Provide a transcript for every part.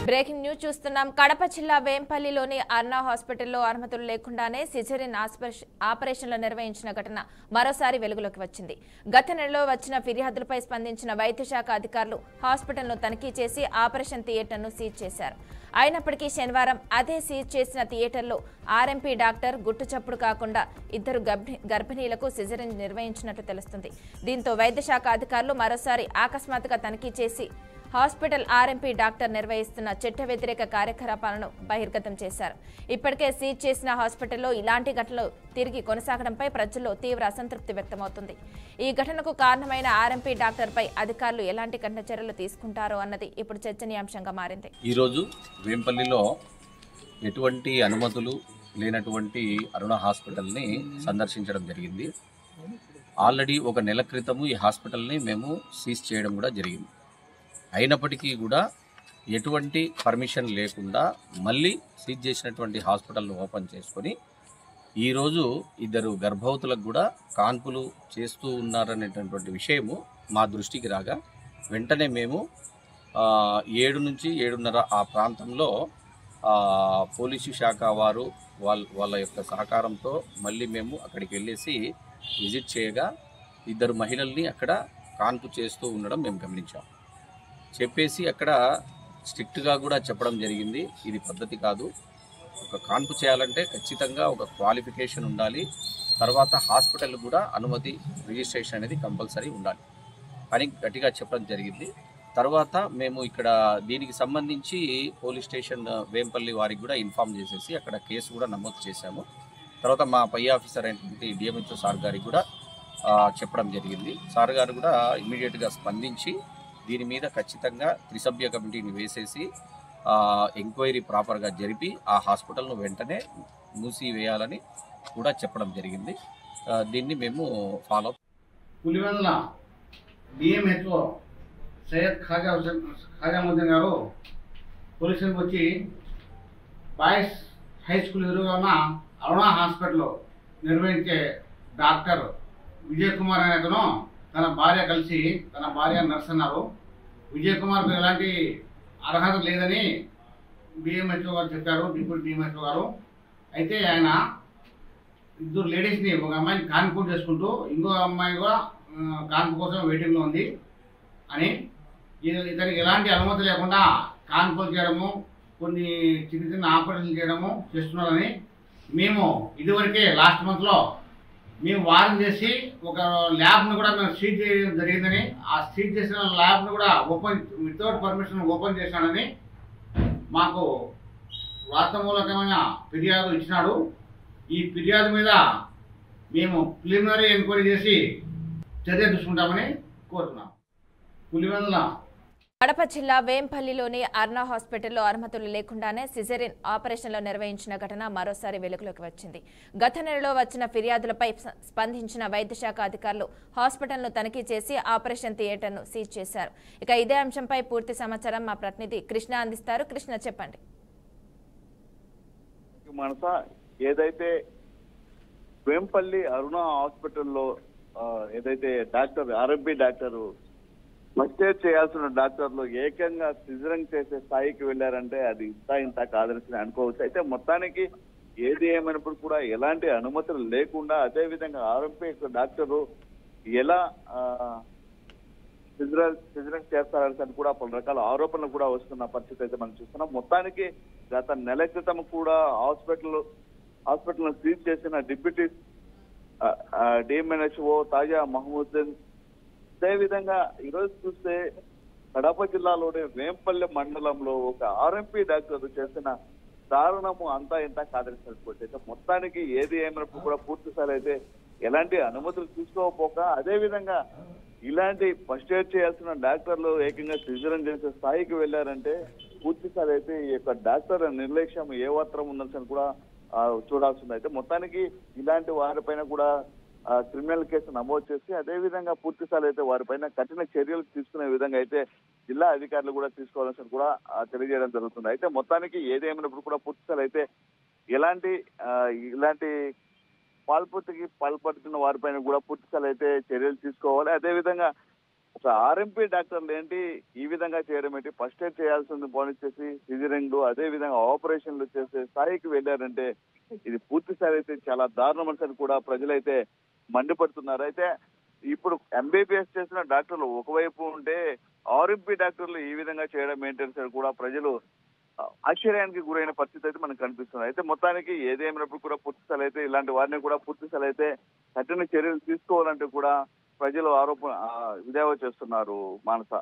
Breaking news చూస్తున్నాం. కడప జిల్లా వేంపల్లిలోని అర్నా హాస్పిటల్లో అనుమతులు లేకుండానే సిజేరియన్ ఆపరేషన్లు నిర్వహించిన ఘటన మరోసారి వెలుగులోకి వచ్చింది. గత నెలలో వచ్చిన ఫిర్యాదులపై స్పందించిన వైద్య శాఖ అధికారులు హాస్పిటల్ను తనిఖీ చేసి ఆపరేషన్ థియేటర్ను సీజ్ చేశారు. అయినప్పటికీ శనివారం అదే సీజ్ చేసిన థియేటర్లో ఆర్ఎంపీ డాక్టర్ గుట్టుచప్పుడు కాకుండా ఇద్దరు గర్భిణీలకు సిజేరియన్ నిర్వహించినట్లు తెలుస్తుంది. దీంతో వైద్య శాఖ అధికారులు మరోసారి ఆకస్మాత్తుగా తనిఖీ చేసి హాస్పిటల్ ఆర్ఎంపీ డాక్టర్ నిర్వహిస్తున్న చట్ట వ్యతిరేక కార్యకలాపాలను బహిర్గతం చేశారు. ఇప్పటికే సీజ్ చేసిన హాస్పిటల్లో ఇలాంటి ఘటనలు తిరిగి కొనసాగడంపై ప్రజల్లో తీవ్ర అసంతృప్తి వ్యక్తమవుతుంది. ఈ ఘటనకు కారణమైన ఆర్ఎంపీ డాక్టర్పై అధికారులు ఎలాంటి కఠిన చర్యలు తీసుకుంటారో అన్నది ఇప్పుడు చర్చనీయాంశంగా మారింది. ఈరోజు వేంపల్లిలో ఎటువంటి అనుమతులు లేనటువంటి అరుణ హాస్పిటల్ని సందర్శించడం జరిగింది. ఆల్రెడీ ఒక నెల క్రితము ఈ హాస్పిటల్ని మేము సీజ్ చేయడం కూడా జరిగింది. అయినప్పటికీ కూడా ఎటువంటి పర్మిషన్ లేకుండా మళ్ళీ సీజ్ చేసినటువంటి హాస్పిటల్ను ఓపెన్ చేసుకొని ఈరోజు ఇద్దరు గర్భవతులకు కూడా కాన్పులు చేస్తూ ఉన్నారనేటటువంటి విషయము మా దృష్టికి రాగా వెంటనే మేము 7 నుంచి 7:30 ఆ ప్రాంతంలో పోలీసు శాఖ వారు వాళ్ళ యొక్క సహకారంతో మళ్ళీ మేము అక్కడికి వెళ్ళేసి విజిట్ చేయగా ఇద్దరు మహిళల్ని అక్కడ కాన్పు చేస్తూ ఉండడం మేము గమనించాం. చెప్పేసి అక్కడ స్ట్రిక్ట్గా కూడా చెప్పడం జరిగింది, ఇది పద్ధతి కాదు, ఒక కాన్పు చేయాలంటే ఖచ్చితంగా ఒక క్వాలిఫికేషన్ ఉండాలి, తర్వాత హాస్పిటల్ కూడా అనుమతి రిజిస్ట్రేషన్ అనేది కంపల్సరీ ఉండాలి అని గట్టిగా చెప్పడం జరిగింది. తర్వాత మేము ఇక్కడ దీనికి సంబంధించి పోలీస్ స్టేషన్ వేంపల్లి వారికి కూడా ఇన్ఫామ్ చేసేసి అక్కడ కేసు కూడా నమోదు చేశాము. తర్వాత మా పై ఆఫీసర్ అయినటువంటి డిఎంహెచ్ఓ సార్ గారికి కూడా చెప్పడం జరిగింది. సార్ గారు కూడా ఇమీడియట్గా స్పందించి దీని మీద ఖచ్చితంగా త్రిసభ్య కమిటీని వేసేసి ఎంక్వైరీ ప్రాపర్గా జరిపి ఆ హాస్పిటల్ను వెంటనే మూసివేయాలని కూడా చెప్పడం జరిగింది. దీన్ని మేము ఫాలో పులివెందుల డిఎంహెచ్ఓ సయ్యద్ ఖాజాముద్దీన్ గారు పోలీసులకు వచ్చి బాయ్స్ హై స్కూల్ ఎదురుగా ఉన్న అరుణా హాస్పిటల్లో నిర్వహించే డాక్టర్ విజయ్ కుమార్ అనే అతను తన భార్య కలిసి, తన భార్య నర్స్ అన్నారు. విజయ్ కుమార్కు ఎలాంటి అర్హత లేదని డిఎంహెచ్ఓ గారు చెప్పారు, డిప్యూటీ డిఎంహెచ్ఓ గారు. అయితే ఆయన ఇద్దరు లేడీస్ని, ఒక అమ్మాయిని కాన్పు చేసుకుంటూ ఇంకో అమ్మాయి కూడా కాన్పు కోసం వెయిటింగ్లో ఉంది అని, ఇతనికి ఎలాంటి అనుమతి లేకుండా కాన్పులు చేయడము, కొన్ని చిన్న చిన్న ఆపరేషన్లు చేయడము చేస్తున్నారని మేము ఇదివరకే లాస్ట్ మంత్లో మేము వారం చేసి ఒక ల్యాబ్ను కూడా మేము సీజ్ చేయడం జరిగిందని, ఆ సీజ్ చేసిన ల్యాబ్ను కూడా ఓపెన్ వితౌట్ పర్మిషన్ ఓపెన్ చేశానని మాకు వాస్తవమూలకమైన ఫిర్యాదు ఇచ్చినాడు. ఈ ఫిర్యాదు మీద మేము ప్రిలిమినరీ ఎంక్వైరీ చేసి చర్య తీసుకుంటామని కోరుతున్నాం. పులివెందుల కడప జిల్లా వేంపల్లిలోని అర్నా హాస్పిటల్లో అనుమతులు లేకుండానే సిజేరియన్ ఆపరేషన్లు నిర్వహించిన ఘటన మరోసారి వెలుగులోకి వచ్చింది. గత నెలలో వచ్చిన ఫిర్యాదులపై స్పందించిన వైద్య శాఖ అధికారులు హాస్పిటల్ను తనిఖీ చేసి ఆపరేషన్ థియేటర్ను సీజ్ చేశారు. ఇక ఇదే అంశంపై పూర్తి సమాచారం మా ప్రతినిధి కృష్ణ అందిస్తారు. కృష్ణ, చెప్పండి. ఏదైతే వేంపల్లి అరుణ హాస్పిటల్లో ఏదైతే doctor RMP doctor first aid చేయాల్సిన డాక్టర్లు ఏకంగా సిజరింగ్ చేసే స్థాయికి వెళ్ళారంటే అది ఇంత కాదని అనుకోవచ్చు. అయితే మొత్తానికి ఏది ఏమైనప్పుడు కూడా ఎలాంటి అనుమతులు లేకుండా, అదే విధంగా ఆర్ఎంపీ డాక్టరు ఎలా సిజరింగ్ చేస్తారని కూడా పలు రకాల ఆరోపణలు కూడా వస్తున్న పరిస్థితి అయితే మనం చూస్తున్నాం. మొత్తానికి గత నెల క్రితం కూడా హాస్పిటల్ సీజ్ చేసిన డిప్యూటీ డిఎంహెచ్ఓ తాజా మహమూద్దీన్, అదేవిధంగా ఈరోజు చూస్తే కడప జిల్లాలోని వేంపల్లి మండలంలో ఒక ఆర్ఎంపీ డాక్టర్ చేసిన దారుణము అంతా ఇంత కాదనిసినటువంటి అయితే మొత్తానికి ఏది ఏమైనప్పుడు కూడా పూర్తిసారి అయితే ఎలాంటి అనుమతులు తీసుకోకపోక, అదేవిధంగా ఇలాంటి ఫస్ట్ ఎయిడ్ చేయాల్సిన డాక్టర్లు ఏకంగా సిజరింగ్ చేసే స్థాయికి వెళ్ళారంటే పూర్తిసారి అయితే ఈ యొక్క డాక్టర్ నిర్లక్ష్యం ఏ మాత్రం ఉందని కూడా చూడాల్సింది. అయితే మొత్తానికి ఇలాంటి వారిపైన కూడా క్రిమినల్ కేసు నమోదు చేసి అదేవిధంగా పూర్తిస్థాయి అయితే వారిపైన కఠిన చర్యలు తీసుకునే విధంగా అయితే జిల్లా అధికారులు కూడా తీసుకోవాల్సి కూడా తెలియజేయడం జరుగుతుంది. అయితే మొత్తానికి ఏదేమైనప్పుడు కూడా పూర్తిస్థాయి అయితే ఇలాంటి పాల్పడుతున్న వారిపైన కూడా పూర్తిస్థాయి అయితే చర్యలు తీసుకోవాలి. అదేవిధంగా సో ఆర్ఎంపీ డాక్టర్లు ఏంటి ఈ విధంగా చేయడం ఏంటి? ఫస్ట్ ఎయిడ్ చేయాల్సింది పోనిచ్చేసి సిజరింగ్లు అదే విధంగా ఆపరేషన్లు చేసే స్థాయికి వెళ్ళారంటే ఇది పూర్తి స్థాయి అయితే చాలా దారుణమని కూడా ప్రజలైతే మండిపడుతున్నారు. అయితే ఇప్పుడు ఎంబీబీఎస్ చేసిన డాక్టర్లు ఒకవైపు ఉంటే ఆర్ఎంపీ డాక్టర్లు ఈ విధంగా చేయడం ఏంటంటే కూడా ప్రజలు ఆశ్చర్యానికి గురైన పరిస్థితి అయితే మనకు కనిపిస్తుంది. అయితే మొత్తానికి ఏదేమైనప్పుడు కూడా పూర్తి స్థాయి అయితే ఇలాంటి వారిని కూడా పూర్తి స్థాయి అయితే కఠిన చర్యలు తీసుకోవాలంటే కూడా ప్రజలు ఆరోపణ విధావ చేస్తున్నారు. Manasa.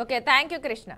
Okay, thank you Krishna.